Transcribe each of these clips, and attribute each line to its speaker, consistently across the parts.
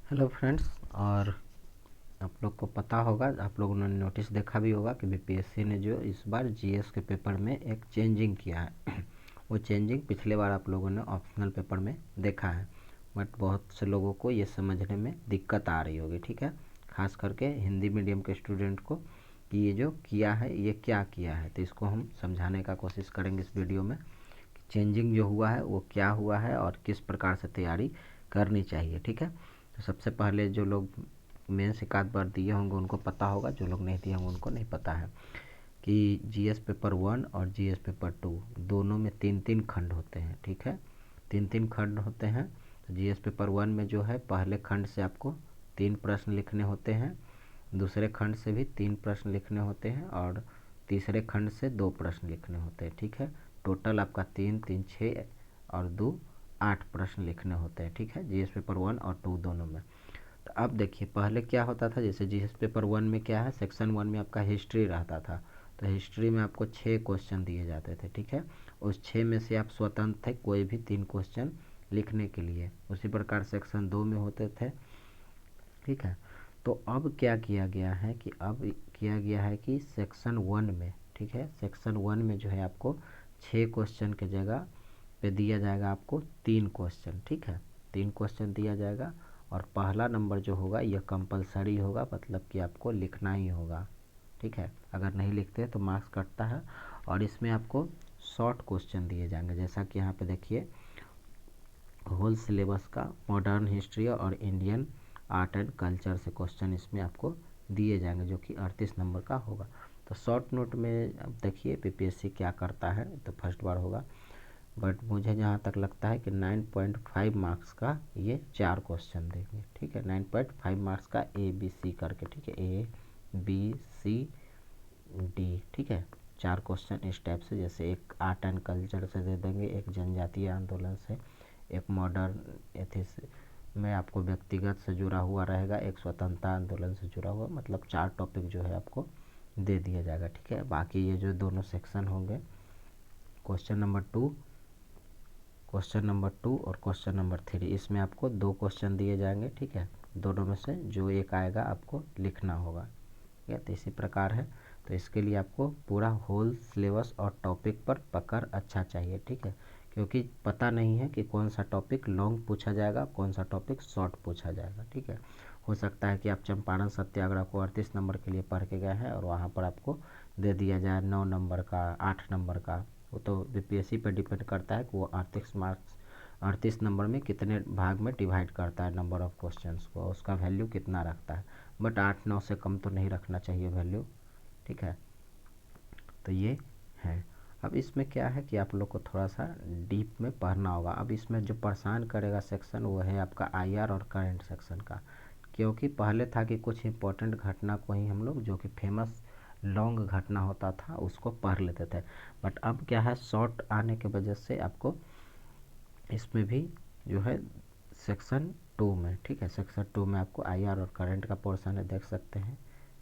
Speaker 1: Hello friends. और आप लोग को पता होगा, आप लोगों ने नोटिस देखा भी होगा कि बीपीएससी ने जो इस बार जीएस के पेपर में एक चेंजिंग किया है। वो चेंजिंग पिछले बार आप लोगों ने ऑप्शनल पेपर में देखा है, बट बहुत से लोगों को ये समझने में दिक्कत आ रही होगी। ठीक है, खास करके हिंदी मीडियम के स्टूडेंट को कि ये जो किया है ये क्या किया है, तो इसको हम समझाने का कोशिश करेंगे इस वीडियो में। चेंजिंग जो हुआ है वो क्या हुआ है और किस प्रकार से तैयारी करनी चाहिए। ठीक है, तो सबसे पहले जो लोग मेंस एक आध बार दिए होंगे उनको पता होगा, जो लोग नहीं दिए होंगे उनको नहीं पता है कि जीएस पेपर 1 और जीएस पेपर 2 दोनों में 3-3 खंड होते हैं। ठीक है, 3-3 खंड होते हैं। तो जीएस पेपर 1 में जो है पहले खंड से आपको 3 प्रश्न लिखने होते हैं, दूसरे खंड से भी 3 प्रश्न लिखने होते हैं और तीसरे खंड से 2 प्रश्न लिखने होते हैं। ठीक है, टोटल आपका 3-3 6 और 2 8 प्रश्न लिखने होते हैं। ठीक है, जीएस पेपर 1 और 2 दोनों में। तो अब देखिए पहले क्या होता था, जैसे जीएस पेपर 1 में क्या है, सेक्शन 1 में आपका हिस्ट्री रहता था। तो हिस्ट्री में आपको 6 क्वेश्चन दिए जाते थे। ठीक है, उस 6 में से आप स्वतंत्र थे कोई भी 3 क्वेश्चन लिखने के लिए। उसी प्रकार सेक्शन 2 में होते थे। ठीक है, तो अब क्या किया गया है कि अब किया गया है कि सेक्शन 1 में, ठीक है, सेक्शन 1 में जो है आपको 6 क्वेश्चन के जगह पे दिया जाएगा आपको 3 क्वेश्चन। ठीक है, 3 क्वेश्चन दिया जाएगा और पहला नंबर जो होगा यह कंपलसरी होगा, मतलब कि आपको लिखना ही होगा। ठीक है, अगर नहीं लिखते तो मार्क्स कटता है। और इसमें आपको शॉर्ट क्वेश्चन दिए जाएंगे, जैसा कि यहाँ पे देखिए होल सिलेबस का मॉडर्न हिस्ट्री और इंडियन आर्ट एंड कल्चर से क्वेश्चन इसमें आपको दिए जाएंगे, जो कि 38 नंबर का होगा। तो शॉर्ट नोट में अब देखिए बीपीएससी क्या करता है, तो फर्स्ट बार होगा, बट मुझे जहाँ तक लगता है कि 9.5 मार्क्स का ये 4 क्वेश्चन देंगे। ठीक है, 9.5 मार्क्स का ABC करके, ठीक है, ABCD। ठीक है, 4 क्वेश्चन इस टाइप से, जैसे एक आर्ट एंड कल्चर से दे देंगे, एक जनजातीय आंदोलन से, एक मॉडर्न एथिक्स में आपको व्यक्तिगत से जुड़ा हुआ रहेगा, एक स्वतंत्रता आंदोलन से जुड़ा हुआ, मतलब 4 टॉपिक जो है आपको दे दिया जाएगा। ठीक है, बाकी ये जो दोनों सेक्शन होंगे, क्वेश्चन नंबर 2, क्वेश्चन नंबर 2 और क्वेश्चन नंबर 3, इसमें आपको 2 क्वेश्चन दिए जाएंगे। ठीक है, दोनों में से जो एक आएगा आपको लिखना होगा। ठीक है, तो इसी प्रकार है। तो इसके लिए आपको पूरा होल सिलेबस और टॉपिक पर पकड़ अच्छा चाहिए। ठीक है, क्योंकि पता नहीं है कि कौन सा टॉपिक लॉन्ग पूछा जाएगा, कौन सा टॉपिक शॉर्ट पूछा जाएगा। ठीक है, हो सकता है कि आप चंपारण सत्याग्रह को 38 नंबर के लिए पढ़ के गए हैं और वहाँ पर आपको दे दिया जाए 9 नंबर का, 8 नंबर का। वो तो बीपीएससी पर डिपेंड करता है कि वो 38 नंबर में कितने भाग में डिवाइड करता है नंबर ऑफ क्वेश्चंस को, उसका वैल्यू कितना रखता है। बट 8-9 से कम तो नहीं रखना चाहिए वैल्यू। ठीक है, तो ये है। अब इसमें क्या है कि आप लोग को थोड़ा सा डीप में पढ़ना होगा। अब इसमें जो परेशान करेगा सेक्शन वो है आपका आईआर और करंट सेक्शन का, क्योंकि पहले था कि कुछ इम्पोर्टेंट घटना को ही हम लोग, जो कि फेमस लॉन्ग घटना होता था, उसको पढ़ लेते थे। बट अब क्या है, शॉर्ट आने की वजह से आपको इसमें भी जो है सेक्शन 2 में, ठीक है, सेक्शन 2 में आपको आईआर और करंट का पोर्शन है, देख सकते हैं,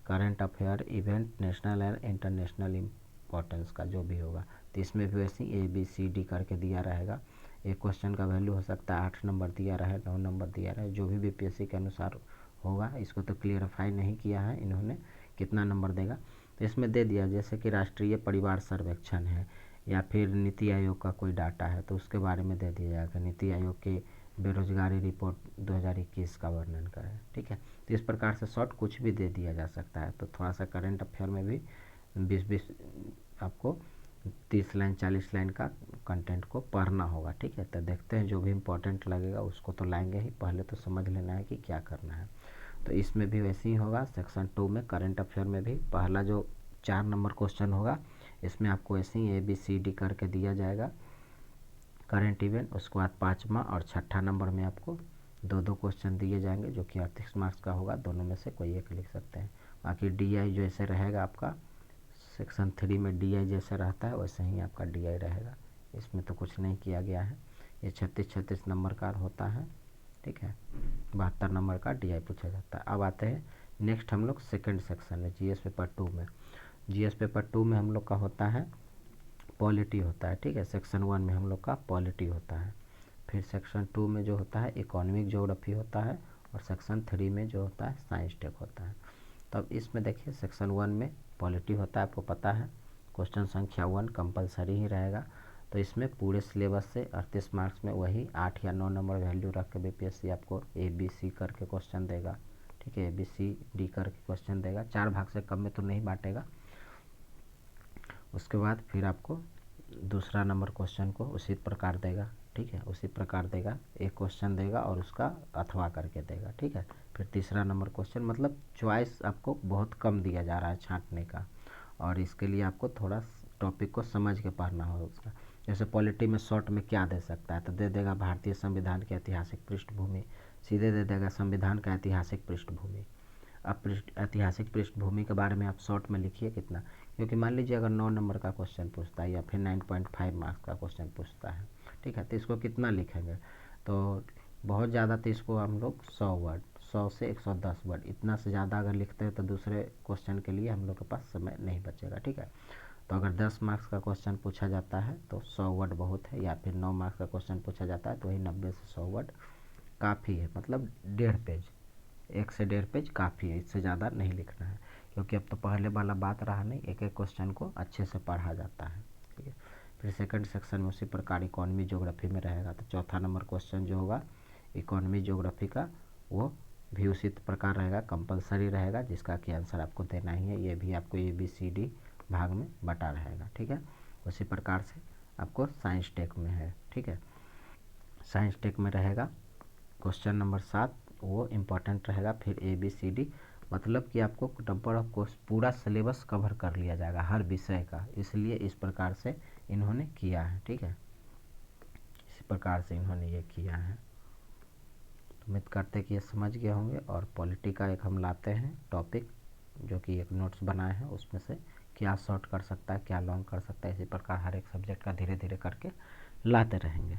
Speaker 1: current affair, event, national and international importance का जो भी होगा। तो इसमें भी वैसे ही ABCD करके दिया रहेगा। एक क्वेश्चन का वैल्यू हो सकता है 8 नंबर दिया रहे, 9 नंबर दिया रहे, जो भी बीपीएससी के अनुसार होगा। इसको तो क्लियरफाई नहीं किया है इन्होंने कितना नंबर देगा। तो इसमें दे दिया, जैसे कि राष्ट्रीय परिवार सर्वेक्षण है या फिर नीति आयोग का कोई डाटा है, तो उसके बारे में दे दिया जाएगा। नीति आयोग के बेरोजगारी रिपोर्ट 2021 का वर्णन करें। ठीक है, तो इस प्रकार से शॉर्ट कुछ भी दे दिया जा सकता है। तो थोड़ा सा करंट अफेयर में भी 20-20 आपको 30 लाइन 40 लाइन का कंटेंट को पढ़ना होगा। ठीक है, तो देखते हैं, जो भी इम्पोर्टेंट लगेगा उसको तो लाएंगे ही, पहले तो समझ लेना है कि क्या करना है। तो इसमें भी वैसे ही होगा। सेक्शन 2 में करंट अफेयर में भी पहला जो 4 नंबर क्वेश्चन होगा, इसमें आपको ऐसे ही ABCD करके दिया जाएगा करंट इवेंट। उसके बाद 5वां और 6ठा नंबर में आपको 2-2 क्वेश्चन दिए जाएंगे, जो कि 38 मार्क्स का होगा, दोनों में से कोई एक लिख सकते हैं। बाकी DI जैसे रहेगा आपका, सेक्शन 3 में DI जैसे रहता है वैसे ही आपका DI रहेगा, इसमें तो कुछ नहीं किया गया है। ये 36-36 नंबर का होता है। ठीक है, 72 नंबर का DI पूछा जाता है। अब आते हैं नेक्स्ट, हम लोग सेकेंड सेक्शन है GS पेपर 2 में। GS पेपर 2 में हम लोग का होता है पॉलिटी होता है। ठीक है, सेक्शन 1 में हम लोग का पॉलिटी होता है। फिर सेक्शन 2 में जो होता है इकोनॉमिक ज्योग्राफी होता है, और सेक्शन 3 में जो होता है साइंस टेक होता है। तब इसमें देखिए सेक्शन 1 में पॉलिटी होता है, आपको पता है क्वेश्चन संख्या 1 कंपलसरी ही रहेगा। तो इसमें पूरे सिलेबस से 38 मार्क्स में वही 8 या 9 नंबर वैल्यू रख के बीपीएससी आपको ABC करके क्वेश्चन देगा, ठीक है, ABCD करके क्वेश्चन देगा, 4 भाग से कम में तो नहीं बांटेगा। उसके बाद फिर आपको दूसरा नंबर क्वेश्चन को उसी प्रकार देगा, ठीक है, उसी प्रकार देगा, एक क्वेश्चन देगा और उसका अथवा करके देगा, ठीक है। फिर तीसरा नंबर क्वेश्चन, मतलब चॉइस आपको बहुत कम दिया जा रहा है छांटने का, और इसके लिए आपको थोड़ा टॉपिक को समझ के पढ़ना होगा उसका। जैसे पॉलिटी में शॉर्ट में क्या दे सकता है, तो दे देगा भारतीय संविधान की ऐतिहासिक पृष्ठभूमि, सीधे दे देगा संविधान का ऐतिहासिक पृष्ठभूमि। अब ऐतिहासिक पृष्ठभूमि के बारे में आप शॉर्ट में लिखिए कितना, क्योंकि मान लीजिए अगर 9 नंबर का क्वेश्चन पूछता है या फिर 9.5 मार्क्स का क्वेश्चन पूछता है, ठीक है, तो इसको कितना लिखेंगे, तो बहुत ज़्यादा तो इसको हम लोग 100 वर्ड, 100 से 110 वर्ड, इतना से ज़्यादा अगर लिखते हैं तो दूसरे क्वेश्चन के लिए हम लोग के पास समय नहीं बचेगा, ठीक है। तो अगर 10 मार्क्स का क्वेश्चन पूछा जाता है तो 100 वर्ड बहुत है, या फिर 9 मार्क्स का क्वेश्चन पूछा जाता है तो वही 90 से 100 वर्ड काफ़ी है, मतलब 1.5 पेज, 1 से 1.5 पेज काफ़ी है, इससे ज़्यादा नहीं लिखना है, क्योंकि अब तो पहले वाला बात रहा नहीं, एक एक क्वेश्चन को अच्छे से पढ़ा जाता है, ठीक है। फिर सेकंड सेक्शन में उसी प्रकार इकोनॉमी ज्योग्राफी में रहेगा, तो चौथा नंबर क्वेश्चन जो होगा इकोनॉमी ज्योग्राफी का, वो भी उसी प्रकार रहेगा, कंपलसरी रहेगा, जिसका कि आंसर आपको देना ही है, ये भी आपको ABCD भाग में बटा रहेगा, ठीक है। उसी प्रकार से आपको साइंस टेक में है, ठीक है, साइंस टेक में रहेगा क्वेश्चन नंबर 7, वो इम्पोर्टेंट रहेगा। फिर ABCD, मतलब कि आपको नंबर ऑफ कोर्स पूरा सिलेबस कवर कर लिया जाएगा हर विषय का, इसलिए इस प्रकार से इन्होंने किया है, ठीक है, इसी प्रकार से इन्होंने ये किया है। तो उम्मीद करते हैं कि ये समझ गए होंगे। और पॉलिटी का एक हम लाते हैं टॉपिक, जो कि एक नोट्स बनाए हैं, उसमें से क्या शॉर्ट कर सकता है, क्या लॉन्ग कर सकता है, इसी प्रकार हर एक सब्जेक्ट का धीरे धीरे करके लाते रहेंगे।